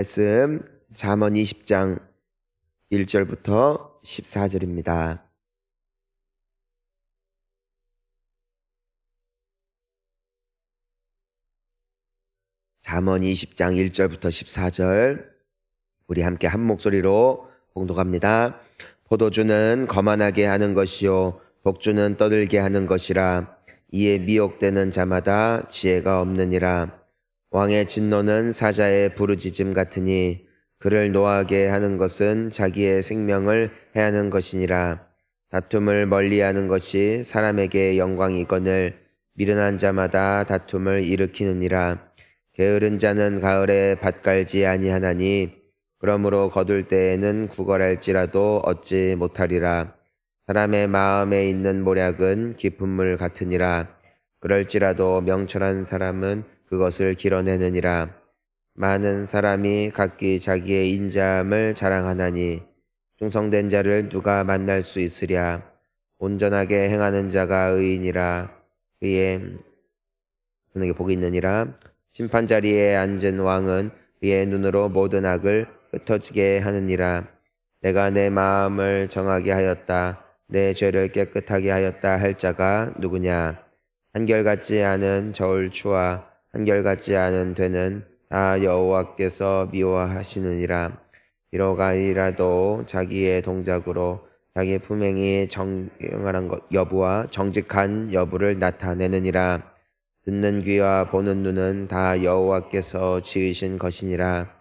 말씀 잠언 20장 1절부터 14절입니다. 잠언 20장 1절부터 14절 우리 함께 한 목소리로 봉독합니다. 포도주는 거만하게 하는 것이요 독주는 떠들게 하는 것이라. 이에 미혹되는 자마다 지혜가 없느니라. 왕의 진노는 사자의 부르짖음 같으니 그를 노하게 하는 것은 자기의 생명을 해하는 것이니라. 다툼을 멀리하는 것이 사람에게 영광이거늘 미련한 자마다 다툼을 일으키느니라. 게으른 자는 가을에 밭 갈지 아니하나니 그러므로 거둘 때에는 구걸할지라도 얻지 못하리라. 사람의 마음에 있는 모략은 깊은 물 같으니라. 그럴지라도 명철한 사람은 그것을 길어내느니라. 많은 사람이 각기 자기의 인자함을 자랑하나니 충성된 자를 누가 만날 수 있으랴. 온전하게 행하는 자가 의인이라. 그에게 복이 있느니라. 심판 자리에 앉은 왕은 그의 눈으로 모든 악을 흩어지게 하느니라. 내가 내 마음을 정하게 하였다. 내 죄를 깨끗하게 하였다 할 자가 누구냐. 한결같지 않은 저울추와 한결같지 않은 되는 다 여호와께서 미워하시느니라. 비록 아니라도 자기의 동작으로 자기 품행이 정결한 여부와 정직한 여부를 나타내느니라. 듣는 귀와 보는 눈은 다 여호와께서 지으신 것이니라.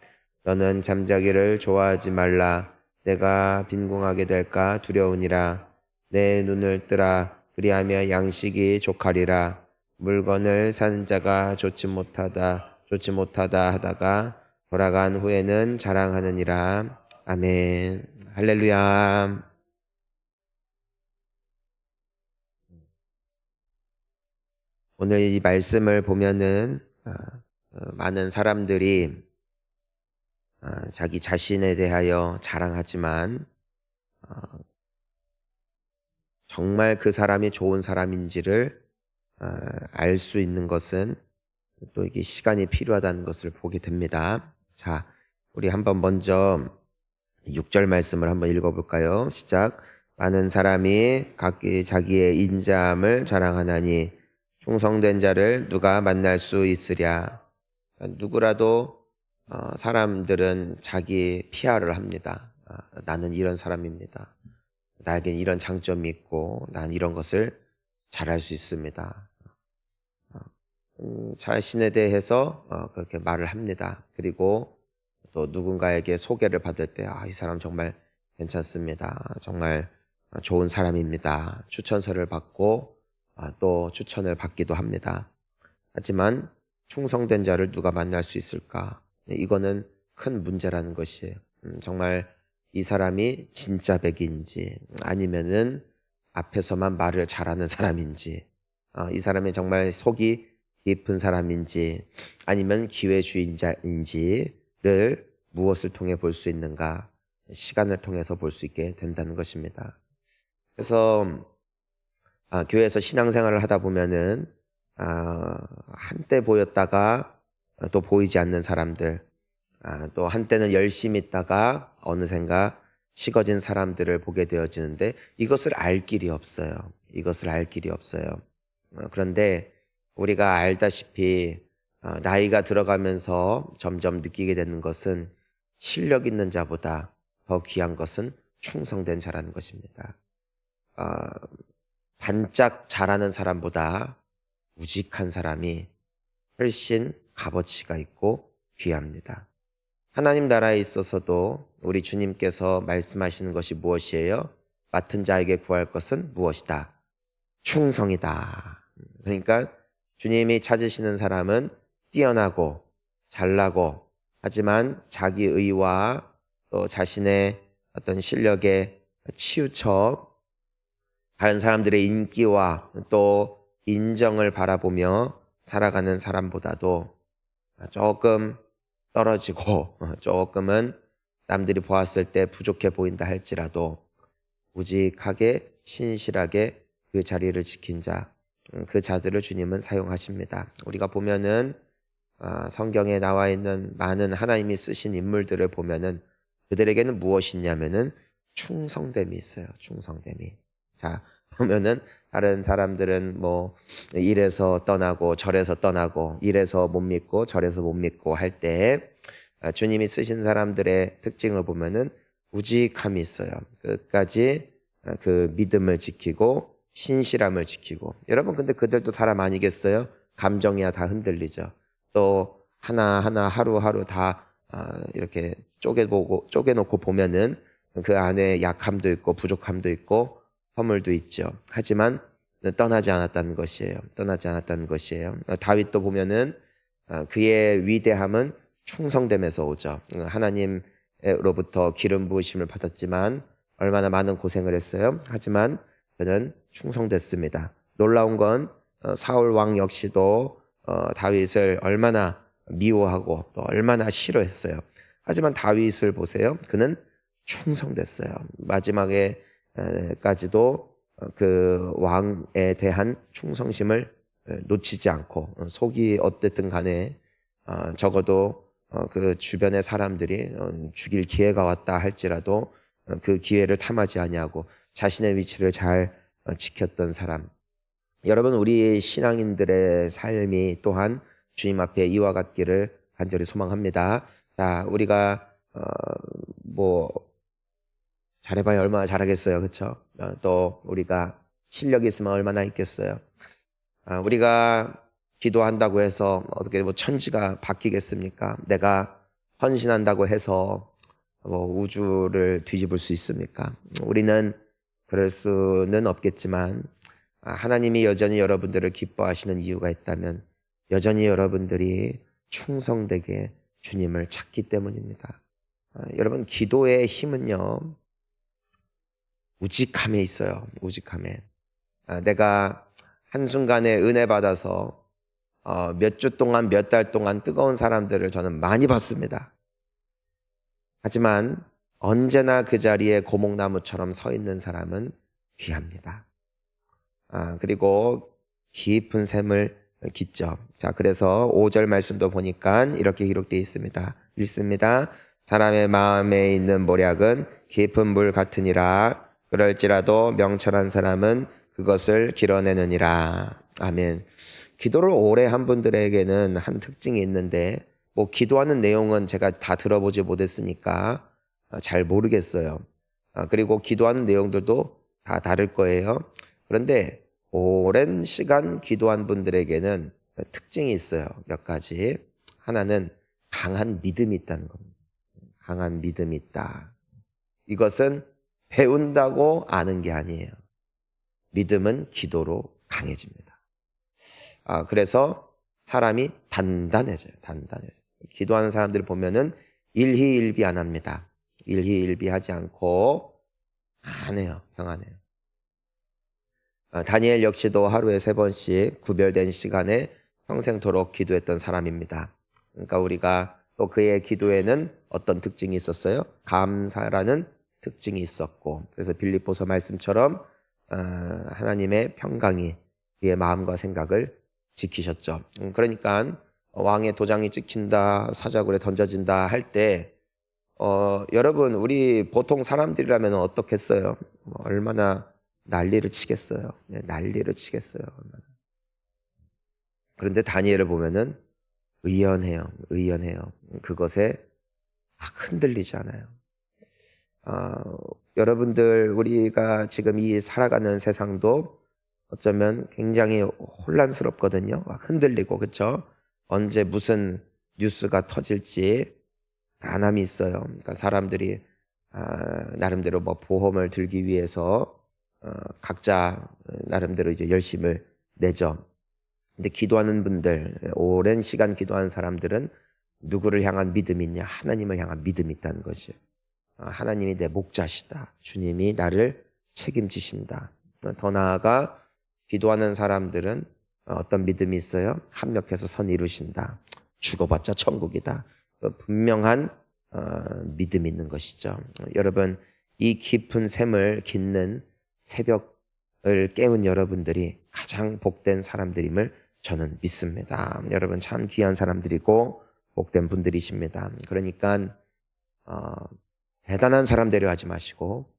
너는 잠자기를 좋아하지 말라. 내가 빈궁하게 될까 두려우니라. 내 눈을 뜨라. 그리하며 양식이 족하리라. 물건을 사는 자가 좋지 못하다 하다가 돌아간 후에는 자랑하느니라. 아멘. 할렐루야. 오늘 이 말씀을 보면은 많은 사람들이 자기 자신에 대하여 자랑하지만 정말 그 사람이 좋은 사람인지를 알 수 있는 것은 또 이게 시간이 필요하다는 것을 보게 됩니다. 자, 우리 한번 먼저 6절 말씀을 한번 읽어볼까요? 시작. 많은 사람이 각기 자기의 인자함을 자랑하나니 충성된 자를 누가 만날 수 있으랴. 누구라도 사람들은 자기 PR을 합니다. 나는 이런 사람입니다. 나에겐 이런 장점이 있고 난 이런 것을 잘할 수 있습니다. 자신에 대해서 그렇게 말을 합니다. 그리고 또 누군가에게 소개를 받을 때 이 사람 정말 괜찮습니다. 정말 좋은 사람입니다. 추천서를 받고 또 추천을 받기도 합니다. 하지만 충성된 자를 누가 만날 수 있을까? 이거는 큰 문제라는 것이에요. 정말 이 사람이 진짜 백인지 아니면은 앞에서만 말을 잘하는 사람인지 이 사람이 정말 속이 깊은 사람인지 아니면 기회주의자인지를 무엇을 통해 볼 수 있는가? 시간을 통해서 볼 수 있게 된다는 것입니다. 그래서 교회에서 신앙생활을 하다 보면은 한때 보였다가 또 보이지 않는 사람들, 또 한때는 열심히 있다가 어느샌가 식어진 사람들을 보게 되어지는데 이것을 알 길이 없어요. 그런데 우리가 알다시피 나이가 들어가면서 점점 느끼게 되는 것은 실력 있는 자보다 더 귀한 것은 충성된 자라는 것입니다. 반짝 잘하는 사람보다 우직한 사람이 훨씬 값어치가 있고 귀합니다. 하나님 나라에 있어서도 우리 주님께서 말씀하시는 것이 무엇이에요? 맡은 자에게 구할 것은 무엇이다? 충성이다. 그러니까 주님이 찾으시는 사람은 뛰어나고 잘나고 하지만 자기 의와 또 자신의 어떤 실력에 치우쳐 다른 사람들의 인기와 또 인정을 바라보며 살아가는 사람보다도 조금 떨어지고 조금은 남들이 보았을 때 부족해 보인다 할지라도 우직하게 신실하게 그 자리를 지킨 자, 그 자들을 주님은 사용하십니다. 우리가 보면은 성경에 나와 있는 많은 하나님이 쓰신 인물들을 보면은 그들에게는 무엇이 있냐면은 충성됨이 있어요. 충성됨이. 자, 보면은 다른 사람들은 뭐 이래서 떠나고 저래서 떠나고 이래서 못 믿고 저래서 못 믿고 할 때 주님이 쓰신 사람들의 특징을 보면은 우직함이 있어요. 끝까지 그 믿음을 지키고 신실함을 지키고. 여러분 근데 그들도 사람 아니겠어요? 감정이야 다 흔들리죠. 또 하나하나 하루하루 다 이렇게 쪼개놓고 보면은 그 안에 약함도 있고 부족함도 있고 허물도 있죠. 하지만 떠나지 않았다는 것이에요. 떠나지 않았다는 것이에요. 다윗도 보면은 그의 위대함은 충성됨에서 오죠. 하나님으로부터 기름 부으심을 받았지만 얼마나 많은 고생을 했어요. 하지만 그는 충성됐습니다. 놀라운 건 사울 왕 역시도 다윗을 얼마나 미워하고 또 얼마나 싫어했어요. 하지만 다윗을 보세요. 그는 충성됐어요. 마지막에까지도 그 왕에 대한 충성심을 놓치지 않고 속이 어쨌든 간에 적어도 그 주변의 사람들이 죽일 기회가 왔다 할지라도 그 기회를 탐하지 아니하고 자신의 위치를 잘 지켰던 사람. 여러분 우리 신앙인들의 삶이 또한 주님 앞에 이와 같기를 간절히 소망합니다. 자, 우리가 뭐 잘해봐야 얼마나 잘하겠어요, 그렇죠? 또 우리가 실력이 있으면 얼마나 있겠어요. 우리가 기도한다고 해서 어떻게 뭐 천지가 바뀌겠습니까? 내가 헌신한다고 해서 뭐 우주를 뒤집을 수 있습니까? 우리는 그럴 수는 없겠지만 하나님이 여전히 여러분들을 기뻐하시는 이유가 있다면 여전히 여러분들이 충성되게 주님을 찾기 때문입니다. 여러분 기도의 힘은요 우직함에 있어요. 우직함에. 내가 한순간에 은혜 받아서 몇 주 동안 몇 달 동안 뜨거운 사람들을 저는 많이 봤습니다. 하지만 언제나 그 자리에 고목나무처럼 서 있는 사람은 귀합니다. 그리고 깊은 샘을 깃죠. 자, 그래서 5절 말씀도 보니까 이렇게 기록되어 있습니다. 읽습니다. 사람의 마음에 있는 모략은 깊은 물 같으니라. 그럴지라도 명철한 사람은 그것을 길어내느니라. 아멘. 기도를 오래 한 분들에게는 한 특징이 있는데 뭐 기도하는 내용은 제가 다 들어보지 못했으니까 잘 모르겠어요. 그리고 기도하는 내용들도 다 다를 거예요. 그런데 오랜 시간 기도한 분들에게는 특징이 있어요. 몇 가지. 하나는 강한 믿음이 있다는 겁니다. 강한 믿음이 있다. 이것은 배운다고 아는 게 아니에요. 믿음은 기도로 강해집니다. 그래서 사람이 단단해져요. 단단해져요. 기도하는 사람들 보면은 일희일비 안 합니다. 일희일비 하지 않고 안 해요. 평안해요. 다니엘 역시도 하루에 3번씩 구별된 시간에 평생토록 기도했던 사람입니다. 그러니까 우리가 또 그의 기도에는 어떤 특징이 있었어요? 감사라는 특징이 있었고, 그래서 빌립보서 말씀처럼 하나님의 평강이 그의 마음과 생각을 지키셨죠. 그러니까 왕의 도장이 찍힌다, 사자굴에 던져진다 할 때 여러분 우리 보통 사람들이라면 어떻겠어요? 얼마나 난리를 치겠어요. 네, 난리를 치겠어요. 얼마나. 그런데 다니엘을 보면은 의연해요. 의연해요. 그것에 흔들리지 않아요. 여러분들 우리가 지금 이 살아가는 세상도 어쩌면 굉장히 혼란스럽거든요. 흔들리고 그렇죠? 언제 무슨 뉴스가 터질지 안함이 있어요. 그러니까 사람들이 나름대로 뭐 보험을 들기 위해서 각자 나름대로 이제 열심을 내죠. 근데 기도하는 분들, 오랜 시간 기도하는 사람들은 누구를 향한 믿음이 있냐? 하나님을 향한 믿음이 있다는 것이에요. 하나님이 내 목자시다. 주님이 나를 책임지신다. 더 나아가 기도하는 사람들은 어떤 믿음이 있어요? 합력해서 선 이루신다. 죽어봤자 천국이다. 분명한 믿음이 있는 것이죠. 여러분 이 깊은 샘을 깃는 새벽을 깨운 여러분들이 가장 복된 사람들임을 저는 믿습니다. 여러분 참 귀한 사람들이고 복된 분들이십니다. 그러니까 대단한 사람 되려 하지 마시고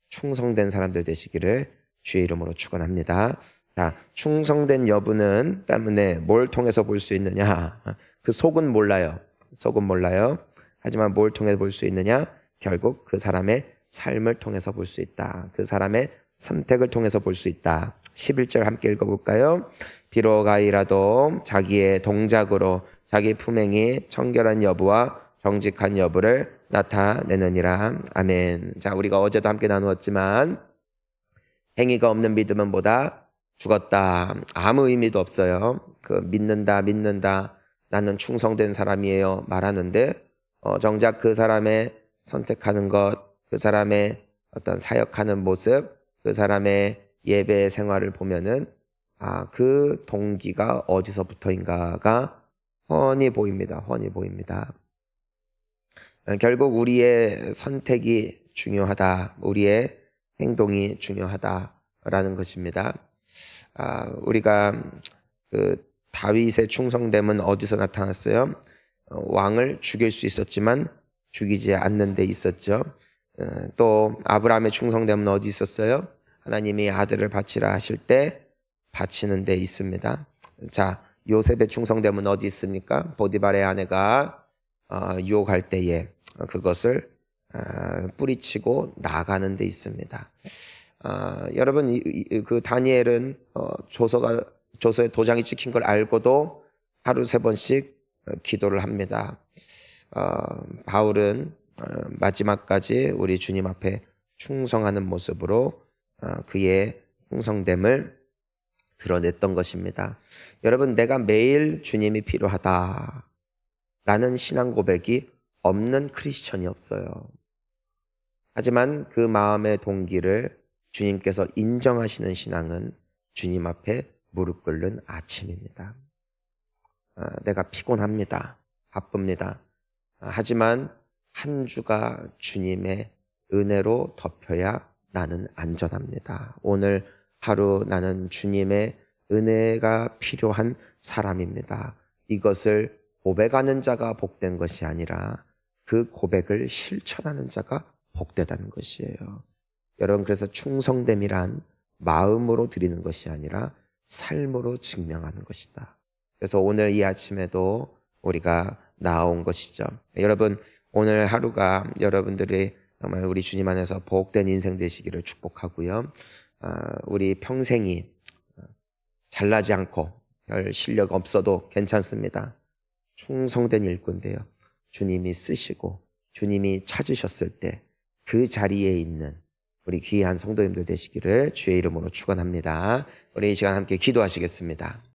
충성된 사람들 되시기를 주의 이름으로 축원합니다. 자, 충성된 여부는 때문에 뭘 통해서 볼 수 있느냐? 그 속은 몰라요. 속은 몰라요. 하지만 뭘 통해 볼 수 있느냐? 결국 그 사람의 삶을 통해서 볼 수 있다. 그 사람의 선택을 통해서 볼 수 있다. 11절 함께 읽어볼까요? 비록 아이라도 자기의 동작으로 자기 품행이 청결한 여부와 정직한 여부를 나타내느니라. 아멘. 자, 우리가 어제도 함께 나누었지만 행위가 없는 믿음은 뭐다? 죽었다. 아무 의미도 없어요. 그 믿는다 나는 충성된 사람이에요 말하는데 정작 그 사람의 선택하는 것, 그 사람의 어떤 사역하는 모습, 그 사람의 예배 생활을 보면은 그 동기가 어디서부터인가가 훤히 보입니다. 훤히 보입니다. 결국 우리의 선택이 중요하다. 우리의 행동이 중요하다라는 것입니다. 우리가 그 다윗의 충성됨은 어디서 나타났어요? 왕을 죽일 수 있었지만 죽이지 않는 데 있었죠. 또 아브라함의 충성됨은 어디 있었어요? 하나님이 아들을 바치라 하실 때 바치는 데 있습니다. 자, 요셉의 충성됨은 어디 있습니까? 보디발의 아내가 유혹할 때에 그것을 뿌리치고 나가는 데 있습니다. 여러분 그 다니엘은 조서에 도장이 찍힌 걸 알고도 하루 3번씩 기도를 합니다. 바울은 마지막까지 우리 주님 앞에 충성하는 모습으로 그의 충성됨을 드러냈던 것입니다. 여러분, 내가 매일 주님이 필요하다라는 신앙 고백이 없는 크리스천이 없어요. 하지만 그 마음의 동기를 주님께서 인정하시는 신앙은 주님 앞에 무릎 꿇는 아침입니다. 내가 피곤합니다. 바쁩니다. 하지만 한 주가 주님의 은혜로 덮여야 나는 안전합니다. 오늘 하루 나는 주님의 은혜가 필요한 사람입니다. 이것을 고백하는 자가 복된 것이 아니라 그 고백을 실천하는 자가 복되다는 것이에요. 여러분, 그래서 충성됨이란 마음으로 드리는 것이 아니라 삶으로 증명하는 것이다. 그래서 오늘 이 아침에도 우리가 나온 것이죠. 여러분, 오늘 하루가 여러분들이 정말 우리 주님 안에서 복된 인생 되시기를 축복하고요. 우리 평생이 잘나지 않고 별 실력 없어도 괜찮습니다. 충성된 일꾼되어 주님이 쓰시고 주님이 찾으셨을 때 그 자리에 있는 우리 귀한 성도님들 되시기를 주의 이름으로 축원합니다. 우리 이 시간 함께 기도하시겠습니다.